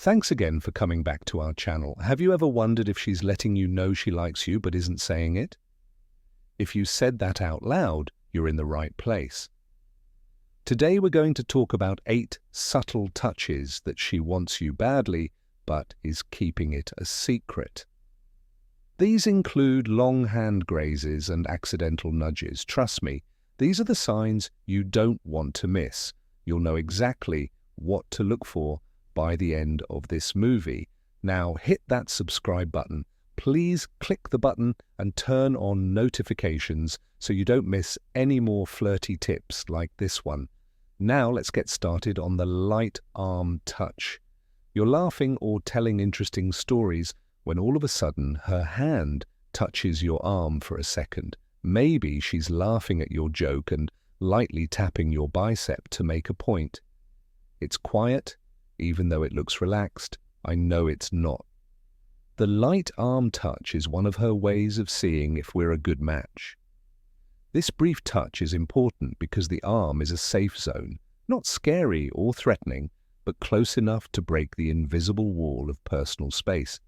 Thanks again for coming back to our channel. Have you ever wondered if she's letting you know she likes you but isn't saying it? If you said that out loud, you're in the right place. Today we're going to talk about 8 subtle touches that she wants you badly but is keeping it a secret. These include long hand grazes and accidental nudges. Trust me, these are the signs you don't want to miss. You'll know exactly what to look for by the end of this movie. Now hit that subscribe button. Please click the button and turn on notifications so you don't miss any more flirty tips like this one. Now let's get started on the light arm touch. You're laughing or telling interesting stories when all of a sudden her hand touches your arm for a second. Maybe she's laughing at your joke and lightly tapping your bicep to make a point. It's quiet, even though it looks relaxed. I know it's not. The light arm touch is one of her ways of seeing if we're a good match. This brief touch is important because the arm is a safe zone, not scary or threatening, but close enough to break the invisible wall of personal space.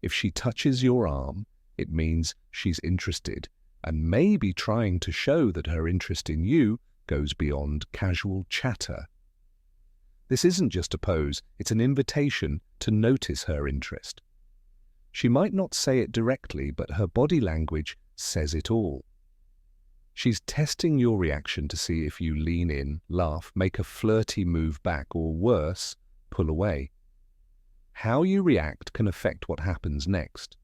If she touches your arm, it means she's interested and may be trying to show that her interest in you goes beyond casual chatter. This isn't just a pose, it's an invitation to notice her interest. She might not say it directly, but her body language says it all. She's testing your reaction to see if you lean in, laugh, make a flirty move back, or worse, pull away. How you react can affect what happens next.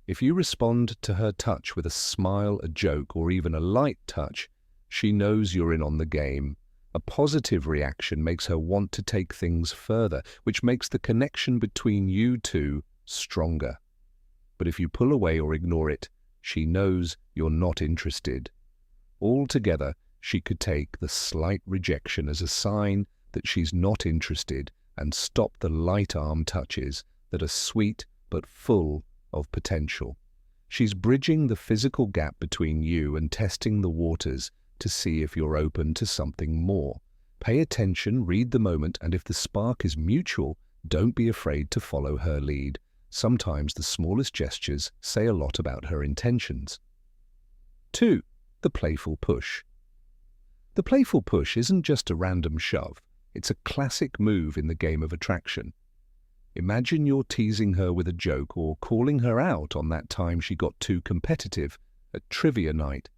If you respond to her touch with a smile, a joke, or even a light touch, she knows you're in on the game. A positive reaction makes her want to take things further, which makes the connection between you two stronger. But if you pull away or ignore it, she knows you're not interested. Altogether, she could take the slight rejection as a sign that she's not interested and stop the light arm touches that are sweet but full of potential. She's bridging the physical gap between you and testing the waters to see if you're open to something more. Pay attention, read the moment, and if the spark is mutual, don't be afraid to follow her lead. Sometimes the smallest gestures say a lot about her intentions. 2. The playful push. The playful push isn't just a random shove. It's a classic move in the game of attraction. Imagine you're teasing her with a joke or calling her out on that time she got too competitive at trivia night.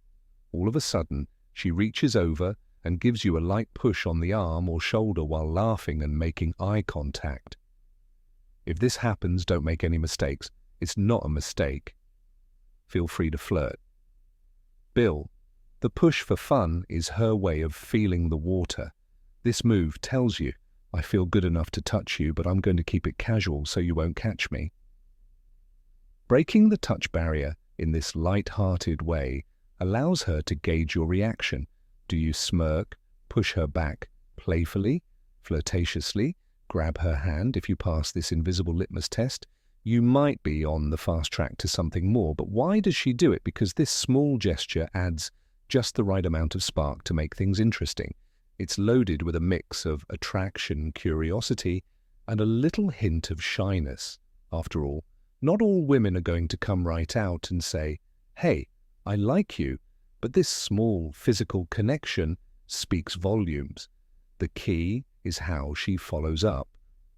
All of a sudden, she reaches over and gives you a light push on the arm or shoulder while laughing and making eye contact. If this happens, don't make any mistakes. It's not a mistake. Feel free to flirt. Bill. The push for fun is her way of feeling the water. This move tells you, I feel good enough to touch you, but I'm going to keep it casual so you won't catch me. Breaking the touch barrier in this light-hearted way allows her to gauge your reaction. Do you smirk, push her back playfully, flirtatiously, grab her hand if you pass this invisible litmus test? You might be on the fast track to something more, but why does she do it? Because this small gesture adds just the right amount of spark to make things interesting. It's loaded with a mix of attraction, curiosity, and a little hint of shyness. After all, not all women are going to come right out and say, "Hey, I like you," but this small physical connection speaks volumes. The key is how she follows up.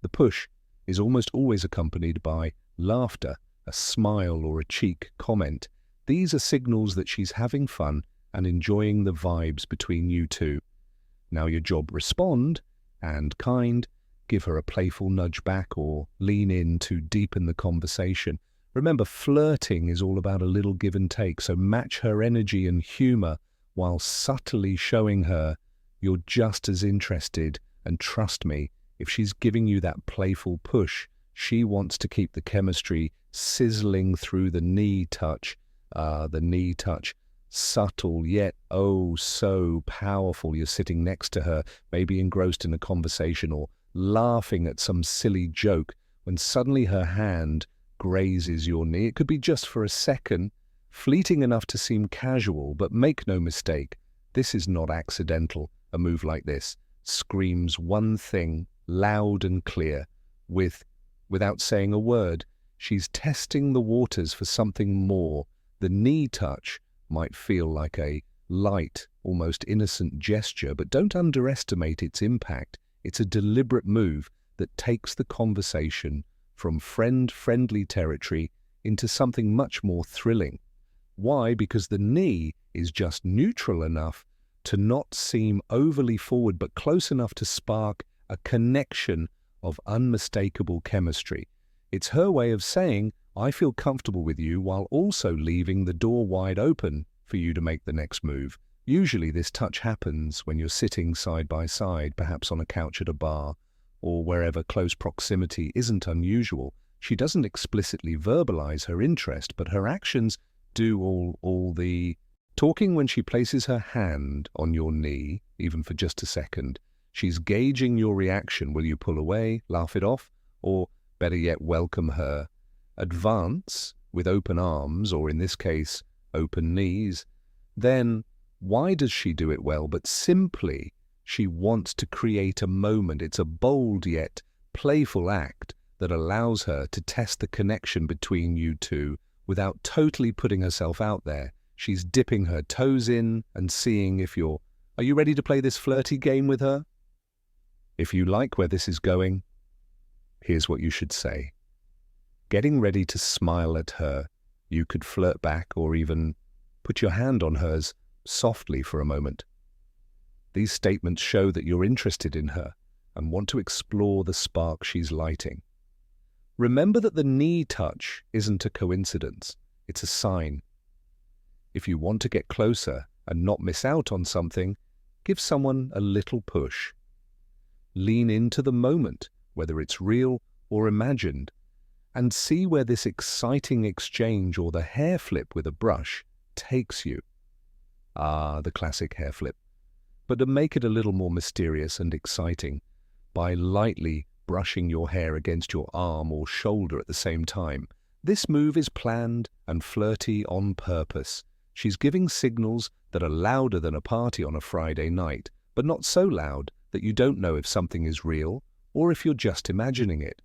The push is almost always accompanied by laughter, a smile, or a cheek comment. These are signals that she's having fun and enjoying the vibes between you two. Now your job: respond and kind, give her a playful nudge back or lean in to deepen the conversation. Remember, flirting is all about a little give and take, so match her energy and humor while subtly showing her you're just as interested. And trust me, if she's giving you that playful push, she wants to keep the chemistry sizzling through the knee touch. The knee touch, subtle yet oh so powerful. You're sitting next to her, maybe engrossed in a conversation or laughing at some silly joke, when suddenly her hand grazes your knee. It could be just for a second, fleeting enough to seem casual, but make no mistake, this is not accidental. A move like this screams one thing loud and clear, without saying a word. She's testing the waters for something more. The knee touch might feel like a light, almost innocent gesture, but don't underestimate its impact. It's a deliberate move that takes the conversation from friendly territory into something much more thrilling. Why? Because the knee is just neutral enough to not seem overly forward, but close enough to spark a connection of unmistakable chemistry. It's her way of saying, I feel comfortable with you, while also leaving the door wide open for you to make the next move. Usually this touch happens when you're sitting side by side, perhaps on a couch at a bar, or wherever close proximity isn't unusual. She doesn't explicitly verbalize her interest, but her actions do all the talking. When she places her hand on your knee, even for just a second, she's gauging your reaction. Will you pull away, laugh it off, or better yet, welcome her? Advance with open arms, or in this case, open knees. Then, why does she do it well? But simply, she wants to create a moment. It's a bold yet playful act that allows her to test the connection between you two without totally putting herself out there. She's dipping her toes in and seeing if are you ready to play this flirty game with her? If you like where this is going, here's what you should say. Getting ready to smile at her, you could flirt back or even put your hand on hers softly for a moment. These statements show that you're interested in her and want to explore the spark she's lighting. Remember that the knee touch isn't a coincidence, it's a sign. If you want to get closer and not miss out on something, give someone a little push. Lean into the moment, whether it's real or imagined, and see where this exciting exchange or the hair flip with a brush takes you. Ah, the classic hair flip. But to make it a little more mysterious and exciting, by lightly brushing your hair against your arm or shoulder at the same time. This move is planned and flirty on purpose. She's giving signals that are louder than a party on a Friday night, but not so loud that you don't know if something is real or if you're just imagining it.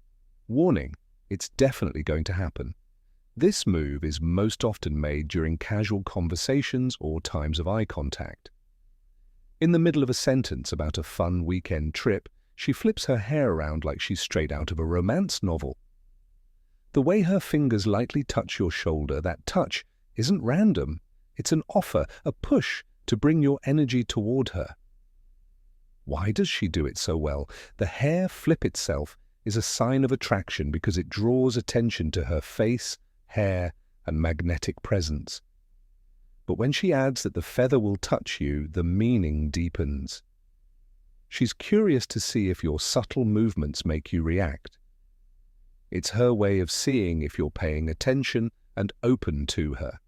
Warning, it's definitely going to happen. This move is most often made during casual conversations or times of eye contact. In the middle of a sentence about a fun weekend trip, she flips her hair around like she's straight out of a romance novel. The way her fingers lightly touch your shoulder, that touch isn't random. It's an offer, a push to bring your energy toward her. Why does she do it so well? The hair flip itself is a sign of attraction because it draws attention to her face, hair, and magnetic presence. But when she adds that the feather will touch you, the meaning deepens. She's curious to see if your subtle movements make you react. It's her way of seeing if you're paying attention and open to her.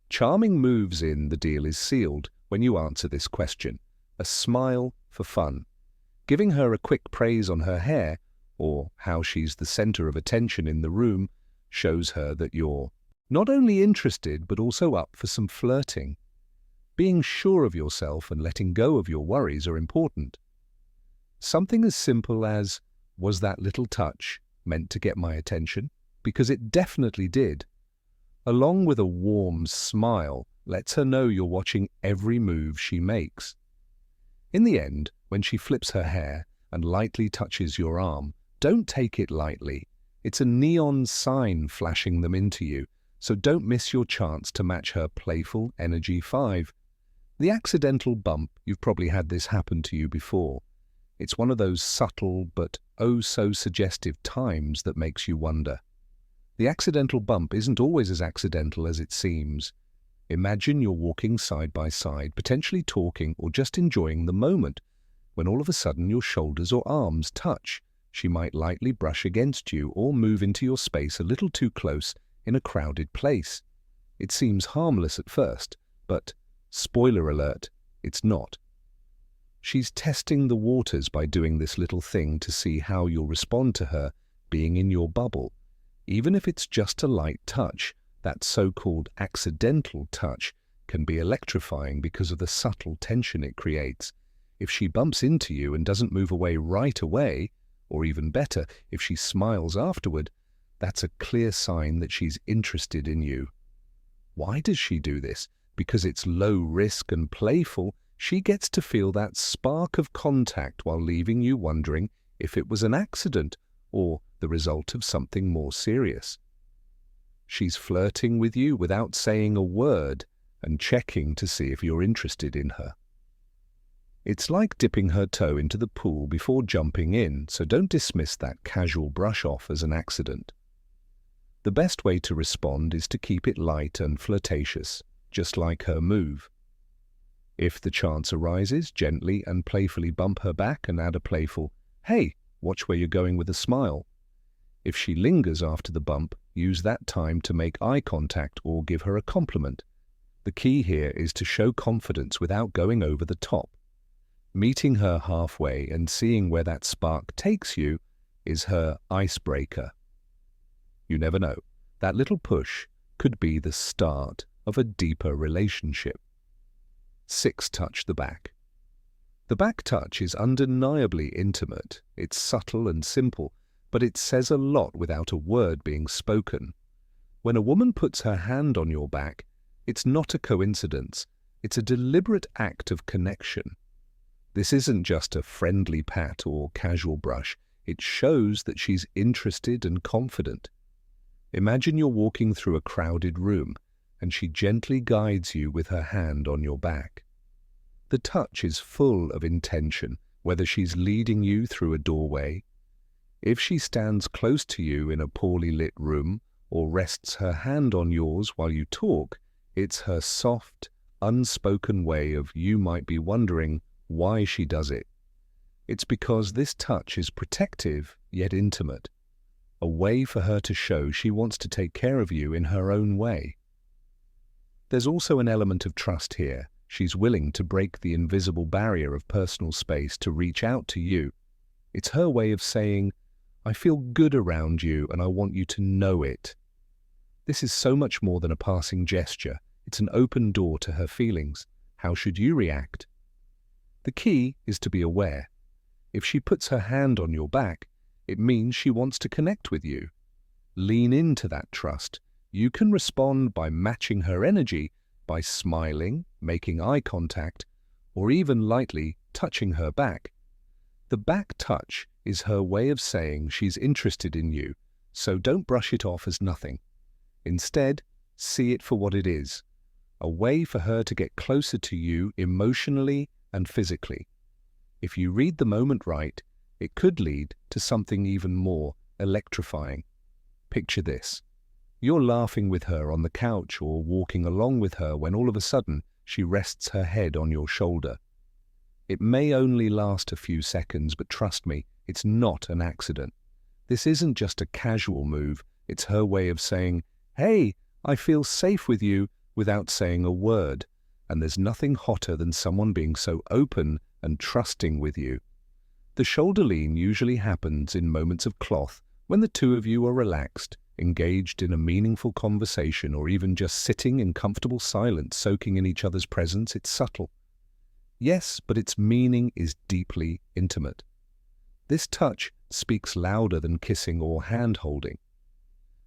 Charming moves in the deal is sealed when you answer this question. A smile for fun. Giving her a quick praise on her hair, or how she's the center of attention in the room, shows her that you're not only interested but also up for some flirting. Being sure of yourself and letting go of your worries are important. Something as simple as, was that little touch meant to get my attention? Because it definitely did. Along with a warm smile, lets her know you're watching every move she makes. In the end, when she flips her hair and lightly touches your arm, don't take it lightly. It's a neon sign flashing them into you, so don't miss your chance to match her playful energy 5. The accidental bump, you've probably had this happen to you before. It's one of those subtle but oh-so-suggestive times that makes you wonder. The accidental bump isn't always as accidental as it seems. Imagine you're walking side by side, potentially talking or just enjoying the moment, when all of a sudden your shoulders or arms touch. She might lightly brush against you or move into your space a little too close in a crowded place. It seems harmless at first, but spoiler alert, it's not. She's testing the waters by doing this little thing to see how you'll respond to her being in your bubble. Even if it's just a light touch, that so-called accidental touch can be electrifying because of the subtle tension it creates. If she bumps into you and doesn't move away right away, or even better, if she smiles afterward, that's a clear sign that she's interested in you. Why does she do this? Because it's low risk and playful. She gets to feel that spark of contact while leaving you wondering if it was an accident or the result of something more serious. She's flirting with you without saying a word and checking to see if you're interested in her. It's like dipping her toe into the pool before jumping in, so don't dismiss that casual brush off as an accident. The best way to respond is to keep it light and flirtatious, just like her move. If the chance arises, gently and playfully bump her back and add a playful, "Hey, watch where you're going," with a smile. If she lingers after the bump, use that time to make eye contact or give her a compliment. The key here is to show confidence without going over the top. Meeting her halfway and seeing where that spark takes you is her icebreaker. You never know. That little push could be the start of a deeper relationship. 6. Touch the back. The back touch is undeniably intimate. It's subtle and simple, but it says a lot without a word being spoken. When a woman puts her hand on your back, it's not a coincidence. It's a deliberate act of connection. This isn't just a friendly pat or casual brush. It shows that she's interested and confident. Imagine you're walking through a crowded room, and she gently guides you with her hand on your back. The touch is full of intention, whether she's leading you through a doorway, if she stands close to you in a poorly lit room, or rests her hand on yours while you talk. It's her soft, unspoken way of you might be wondering why she does it. It's because this touch is protective yet intimate, a way for her to show she wants to take care of you in her own way. There's also an element of trust here. She's willing to break the invisible barrier of personal space to reach out to you. It's her way of saying, "I feel good around you and I want you to know it." This is so much more than a passing gesture. It's an open door to her feelings. How should you react? The key is to be aware. If she puts her hand on your back, it means she wants to connect with you. Lean into that trust. You can respond by matching her energy, by smiling, making eye contact, or even lightly touching her back. The back touch is her way of saying she's interested in you, so don't brush it off as nothing. Instead, see it for what it is, a way for her to get closer to you emotionally and physically. If you read the moment right, it could lead to something even more electrifying. Picture this. You're laughing with her on the couch or walking along with her when all of a sudden she rests her head on your shoulder. It may only last a few seconds, but trust me, it's not an accident. This isn't just a casual move, it's her way of saying, "Hey, I feel safe with you," without saying a word. And there's nothing hotter than someone being so open and trusting with you. The shoulder lean usually happens in moments of cloth, when the two of you are relaxed, engaged in a meaningful conversation, or even just sitting in comfortable silence, soaking in each other's presence. It's subtle. Yes, but its meaning is deeply intimate. This touch speaks louder than kissing or hand-holding.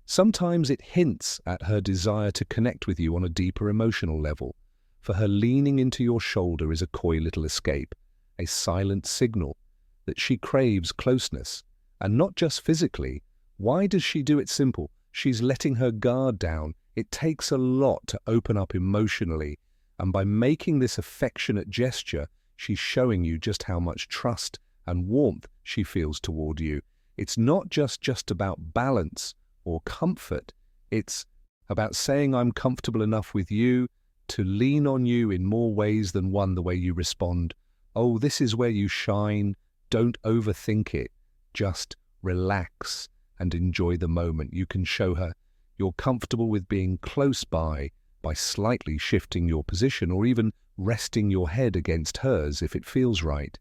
Sometimes it hints at her desire to connect with you on a deeper emotional level. For her, leaning into your shoulder is a coy little escape, a silent signal that she craves closeness, and not just physically. Why does she do it? Simple. She's letting her guard down. It takes a lot to open up emotionally, and by making this affectionate gesture, she's showing you just how much trust and warmth she feels toward you. It's not just about balance or comfort. It's about saying, "I'm comfortable enough with you to lean on you in more ways than one." The way you respond, "Oh, this is where you shine." Don't overthink it. Just relax and enjoy the moment. You can show her you're comfortable with being close by slightly shifting your position or even resting your head against hers if it feels right.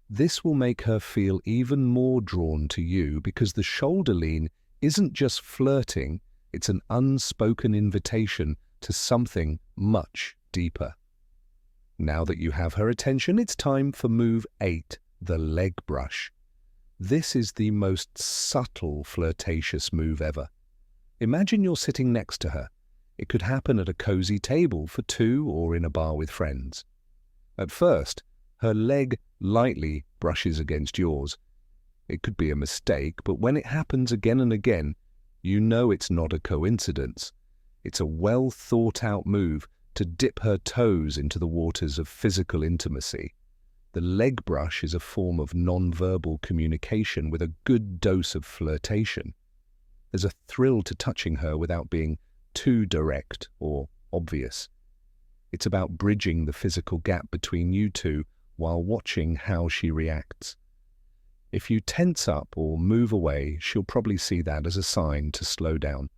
This will make her feel even more drawn to you, because the shoulder lean isn't just flirting, it's an unspoken invitation to something much deeper. Now that you have her attention, it's time for move 8, the leg brush. This is the most subtle flirtatious move ever. Imagine you're sitting next to her. It could happen at a cozy table for two or in a bar with friends. At first, her leg lightly brushes against yours. It could be a mistake, but when it happens again and again, you know it's not a coincidence. It's a well-thought-out move to dip her toes into the waters of physical intimacy. The leg brush is a form of nonverbal communication with a good dose of flirtation. There's a thrill to touching her without being too direct or obvious. It's about bridging the physical gap between you two while watching how she reacts. If you tense up or move away, she'll probably see that as a sign to slow down.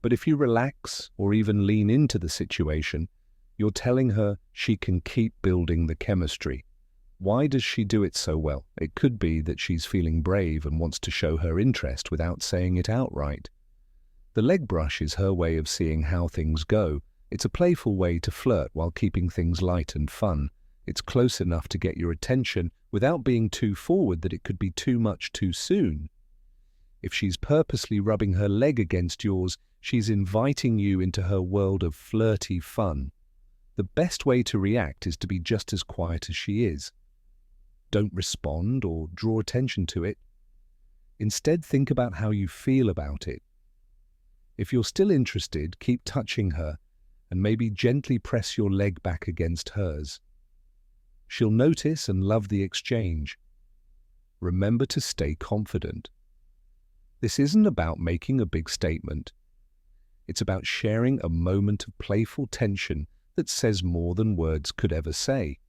But if you relax or even lean into the situation, you're telling her she can keep building the chemistry. Why does she do it so well? It could be that she's feeling brave and wants to show her interest without saying it outright. The leg brush is her way of seeing how things go. It's a playful way to flirt while keeping things light and fun. It's close enough to get your attention without being too forward that it could be too much too soon. If she's purposely rubbing her leg against yours, she's inviting you into her world of flirty fun. The best way to react is to be just as quiet as she is. Don't respond or draw attention to it. Instead, think about how you feel about it. If you're still interested, keep touching her and maybe gently press your leg back against hers. She'll notice and love the exchange. Remember to stay confident. This isn't about making a big statement. It's about sharing a moment of playful tension that says more than words could ever say.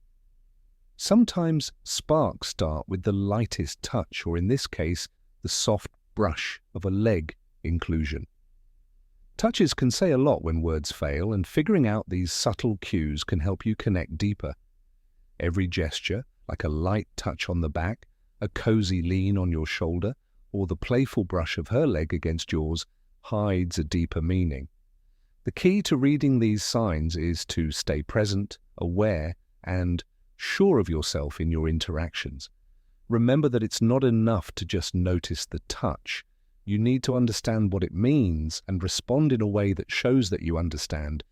Sometimes sparks start with the lightest touch, or in this case, the soft brush of a leg inclusion. Touches can say a lot when words fail, and figuring out these subtle cues can help you connect deeper. Every gesture, like a light touch on the back, a cozy lean on your shoulder, or the playful brush of her leg against yours, hides a deeper meaning. The key to reading these signs is to stay present, aware, and sure of yourself in your interactions. Remember that it's not enough to just notice the touch. You need to understand what it means and respond in a way that shows that you understand,